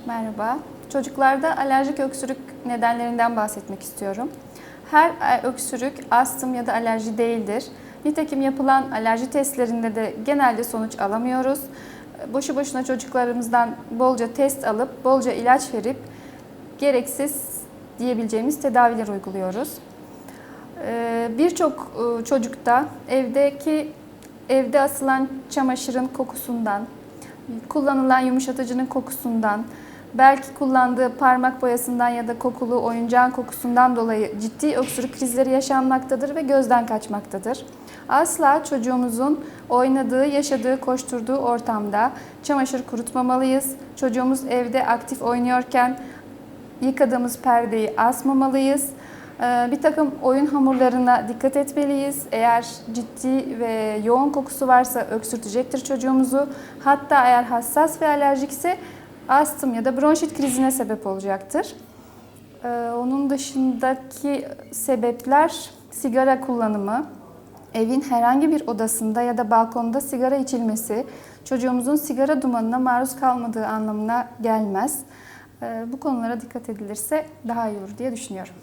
Merhaba. Çocuklarda alerjik öksürük nedenlerinden bahsetmek istiyorum. Her öksürük astım ya da alerji değildir. Nitekim yapılan alerji testlerinde de genelde sonuç alamıyoruz. Boşu boşuna çocuklarımızdan bolca test alıp, bolca ilaç verip gereksiz diyebileceğimiz tedaviler uyguluyoruz. Birçok çocukta evde asılan çamaşırın kokusundan, kullanılan yumuşatıcının kokusundan, belki kullandığı parmak boyasından ya da kokulu oyuncağın kokusundan dolayı ciddi öksürük krizleri yaşanmaktadır ve gözden kaçmaktadır. Asla çocuğumuzun oynadığı, yaşadığı, koşturduğu ortamda çamaşır kurutmamalıyız. Çocuğumuz evde aktif oynuyorken yıkadığımız perdeyi asmamalıyız. Bir takım oyun hamurlarına dikkat etmeliyiz. Eğer ciddi ve yoğun kokusu varsa öksürtecektir çocuğumuzu. Hatta eğer hassas ve alerjikse astım ya da bronşit krizine sebep olacaktır. Onun dışındaki sebepler sigara kullanımı, evin herhangi bir odasında ya da balkonda sigara içilmesi, çocuğumuzun sigara dumanına maruz kalmadığı anlamına gelmez. Bu konulara dikkat edilirse daha iyi olur diye düşünüyorum.